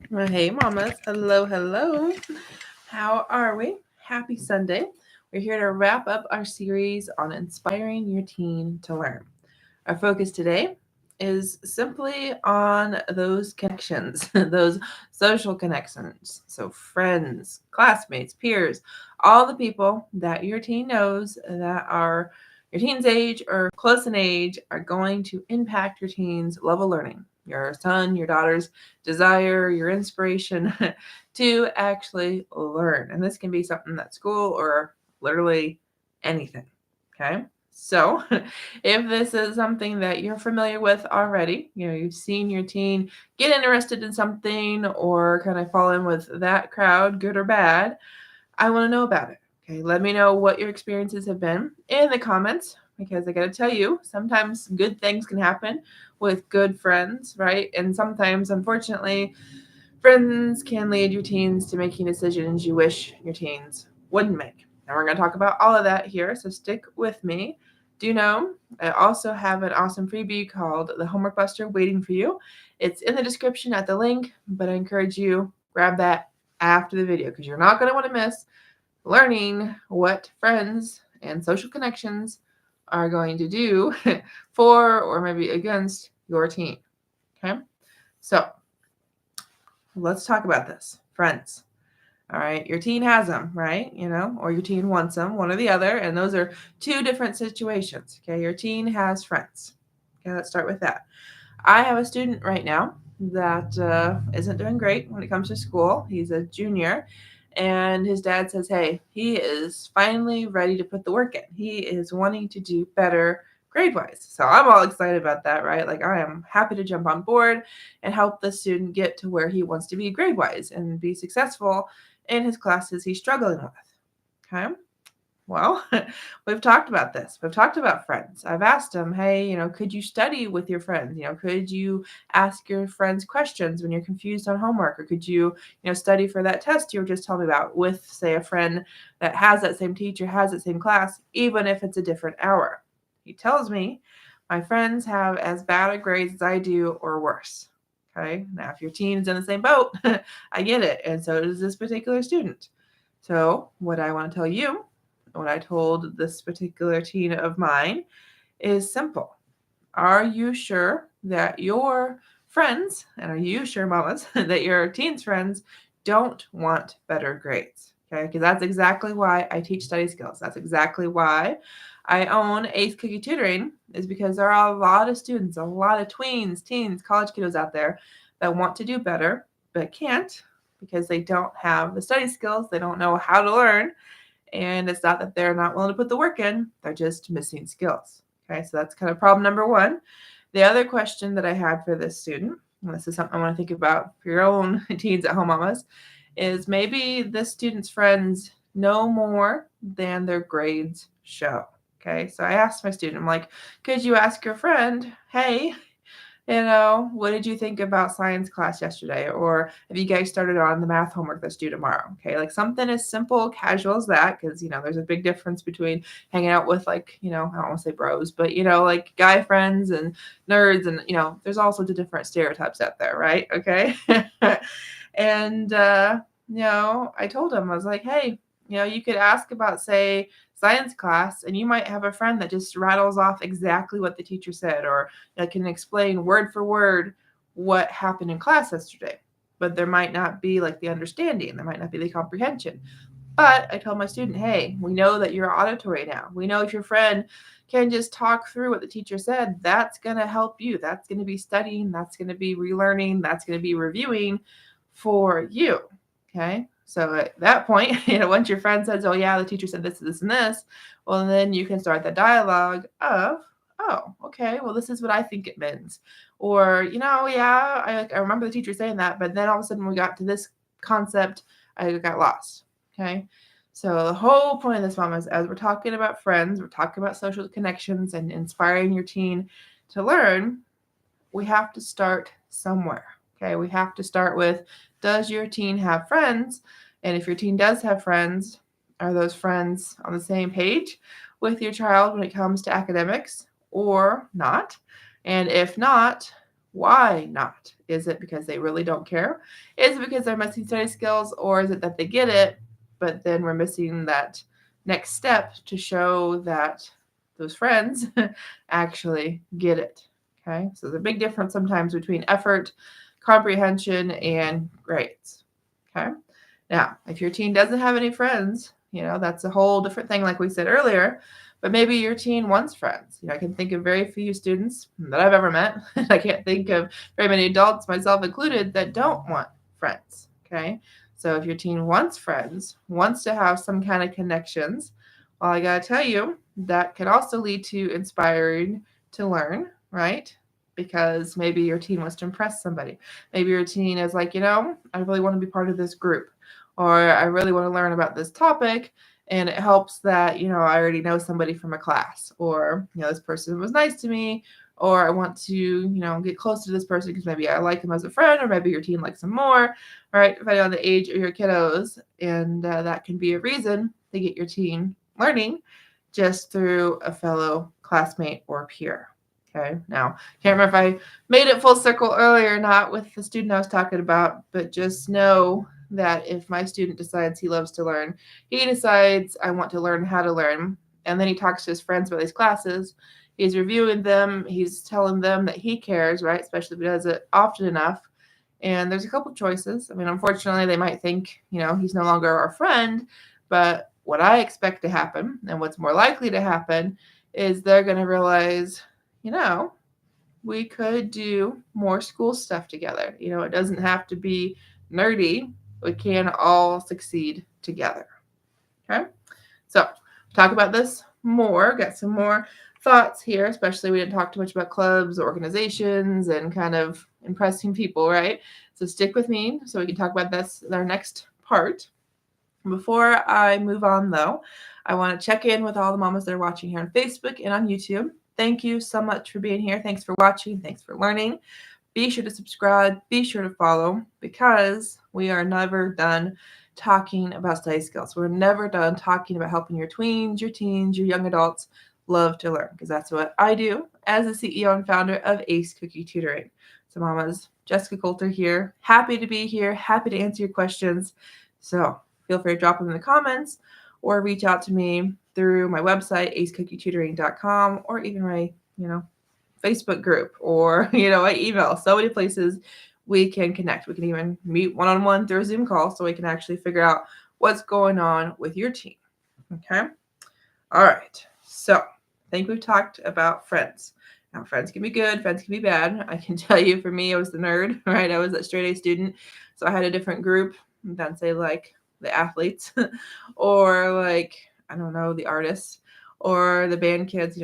Well, hey, mamas. Hello, hello. How are we? Happy Sunday. We're here to wrap up our series on inspiring your teen to learn. Our focus today is simply on those connections, those social connections. So, friends, classmates, peers, all the people that your teen knows that are your teen's age or close in age are going to impact your teen's level of learning. Your son, your daughter's desire, your inspiration to actually learn. And this can be something at school or literally anything. Okay. So, if this is something that you're familiar with already, you've seen your teen get interested in something or kind of fall in with that crowd, good or bad, I want to know about it. Okay, let me know what your experiences have been in the comments because I got to tell you, sometimes good things can happen with good friends, right? And sometimes, unfortunately, friends can lead your teens to making decisions you wish your teens wouldn't make. And we're going to talk about all of that here, so stick with me. Do you know, I also have an awesome freebie called the Homework Buster waiting for you. It's in the description at the link, but I encourage you grab that after the video because you're not going to want to miss learning what friends and social connections are going to do for or maybe against your teen. Okay? So, let's talk about this. Friends. All right, your teen has them, right? Or your teen wants them, one or the other, and those are two different situations. Okay, your teen has friends. Okay, let's start with that. I have a student right now that isn't doing great when it comes to school. He's a junior, and his dad says, hey, he is finally ready to put the work in. He is wanting to do better grade wise. So I'm all excited about that, right? Like, I am happy to jump on board and help the student get to where he wants to be grade wise and be successful in his classes he's struggling with. Okay. Well, we've talked about this. We've talked about friends. I've asked him, hey, could you study with your friends? Could you ask your friends questions when you're confused on homework? Or could you, study for that test you were just telling me about with, say, a friend that has that same teacher, has that same class, even if it's a different hour? He tells me my friends have as bad a grades as I do or worse. Okay. Now, if your teen's in the same boat, I get it. And so does this particular student. So, what I want to tell you, what I told this particular teen of mine is simple. Are you sure that your friends, and are you sure, mamas, that your teen's friends don't want better grades? Okay, because that's exactly why I teach study skills. That's exactly why I own Eighth Cookie Tutoring, is because there are a lot of students, a lot of tweens, teens, college kiddos out there that want to do better, but can't because they don't have the study skills. They don't know how to learn. And it's not that they're not willing to put the work in, they're just missing skills. Okay, so that's kind of problem number one. The other question that I had for this student, and this is something I want to think about for your own teens at home, mamas, is maybe this student's friends know more than their grades show. Okay, so I asked my student, I'm like, could you ask your friend, hey, what did you think about science class yesterday? Or have you guys started on the math homework that's due tomorrow? Okay, like something as simple, casual as that, because, there's a big difference between hanging out with, like, I don't want to say bros, but, like guy friends and nerds and, there's all sorts of different stereotypes out there, right? Okay. And, I told him, I was like, hey, you could ask about, say, science class, and you might have a friend that just rattles off exactly what the teacher said, or that can explain word for word what happened in class yesterday. But there might not be like the understanding, there might not be the comprehension. But I told my student, hey, we know that you're auditory now. We know if your friend can just talk through what the teacher said, that's going to help you. That's going to be studying. That's going to be relearning. That's going to be reviewing for you. Okay. So at that point, once your friend says, oh, yeah, the teacher said this, this, and this, well, then you can start the dialogue of, oh, okay, well, this is what I think it means. Or, yeah, I remember the teacher saying that, but then all of a sudden when we got to this concept, I got lost. Okay. So the whole point of this, mom, is as we're talking about friends, we're talking about social connections and inspiring your teen to learn, we have to start somewhere. Okay. We have to start with, does your teen have friends? And if your teen does have friends, are those friends on the same page with your child when it comes to academics or not? And if not, Why not? Is it because they really don't care? Is it because they're missing study skills? Or is it that they get it, but then we're missing that next step to show that those friends actually get it? Okay, so there's a big difference sometimes between effort, comprehension, and grades. Okay, now if your teen doesn't have any friends, that's a whole different thing, like we said earlier. But maybe your teen wants friends. I can think of very few students that I've ever met. I can't think of very many adults, myself included, that don't want friends. Okay, so if your teen wants friends, wants to have some kind of connections, well, I gotta tell you, that can also lead to inspiring to learn, right? Because maybe your teen wants to impress somebody. Maybe your teen is like, I really want to be part of this group, or I really want to learn about this topic. And it helps that, I already know somebody from a class, or, this person was nice to me, or I want to, get close to this person because maybe I like them as a friend, or maybe your teen likes them more, right? Depending on the age of your kiddos. And that can be a reason to get your teen learning just through a fellow classmate or peer. Okay, now, can't remember if I made it full circle earlier or not with the student I was talking about, but just know that if my student decides he loves to learn, he decides I want to learn how to learn, and then he talks to his friends about these classes, he's reviewing them, he's telling them that he cares, right? Especially if he does it often enough. And there's a couple choices. I mean, unfortunately, they might think, he's no longer our friend, but what I expect to happen, and what's more likely to happen, is they're going to realize, we could do more school stuff together. It doesn't have to be nerdy. We can all succeed together. Okay? So, talk about this more. Got some more thoughts here, especially we didn't talk too much about clubs, organizations, and kind of impressing people, right? So, stick with me so we can talk about this in our next part. Before I move on, though, I want to check in with all the mamas that are watching here on Facebook and on YouTube. Thank you so much for being here. Thanks for watching. Thanks for learning. Be sure to subscribe. Be sure to follow, because we are never done talking about study skills. We're never done talking about helping your tweens, your teens, your young adults love to learn, because that's what I do as the CEO and founder of Ace Cookie Tutoring. So mamas, Jessyka Coulter here. Happy to be here. Happy to answer your questions. So feel free to drop them in the comments or reach out to me through my website, acecookie.tutoring.com, or even my, Facebook group, or, my email. So many places we can connect. We can even meet one-on-one through a Zoom call so we can actually figure out what's going on with your team. Okay? All right. So I think we've talked about friends. Now, friends can be good. Friends can be bad. I can tell you, for me, I was the nerd, right? I was that straight A student. So I had a different group than, say, like the athletes or like, I don't know, the artists or the band kids.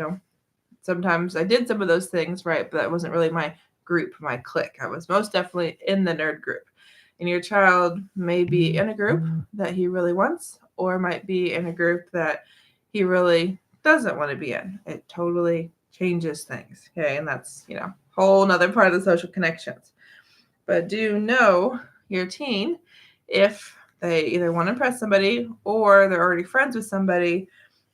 Sometimes I did some of those things, right? But that wasn't really my group, my clique. I was most definitely in the nerd group. And your child may be in a group that he really wants, or might be in a group that he really doesn't want to be in. It totally changes things. Okay. And that's, whole nother part of the social connections. But do know your teen, if they either want to impress somebody or they're already friends with somebody,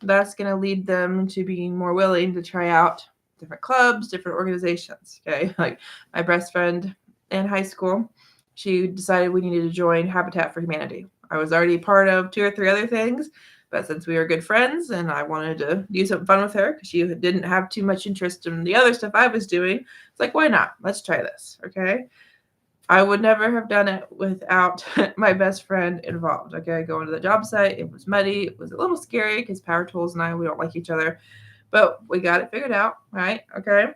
that's going to lead them to being more willing to try out different clubs, different organizations. Okay. Like my best friend in high school, she decided we needed to join Habitat for Humanity. I was already part of 2 or 3 other things, but since we were good friends and I wanted to do something fun with her because she didn't have too much interest in the other stuff I was doing, it's like, why not? Let's try this. Okay. I would never have done it without my best friend involved. Okay, going to the job site, it was muddy. It was a little scary because Power Tools and I, we don't like each other, but we got it figured out, right? Okay,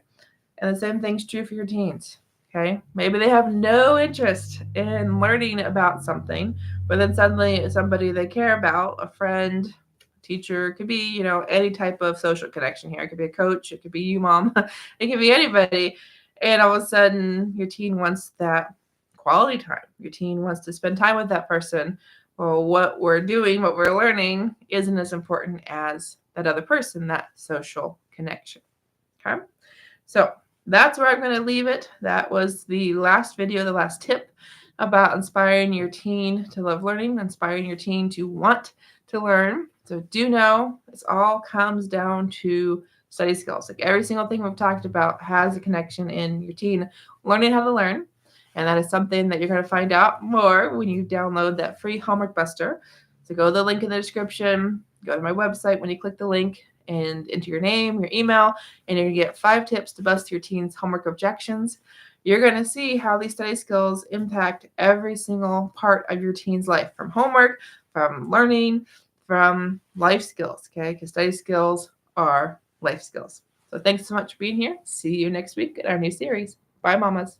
and the same thing's true for your teens. Okay, maybe they have no interest in learning about something, but then suddenly somebody they care about, a friend, teacher, it could be, any type of social connection here. It could be a coach, it could be you, mom, it could be anybody. And all of a sudden, your teen wants that quality time. Your teen wants to spend time with that person. Well, what we're doing, what we're learning, isn't as important as that other person, that social connection. Okay? So that's where I'm going to leave it. That was the last video, the last tip about inspiring your teen to love learning, inspiring your teen to want to learn. So do know this all comes down to study skills. Like every single thing we've talked about has a connection in your teen learning how to learn. And that is something that you're going to find out more when you download that free homework buster. So go to the link in the description, go to my website. When you click the link and enter your name, your email, and you're going to get 5 tips to bust your teen's homework objections. You're going to see how these study skills impact every single part of your teen's life, from homework, from learning, from life skills, okay? Because study skills are life skills. So thanks so much for being here. See you next week in our new series. Bye, mamas.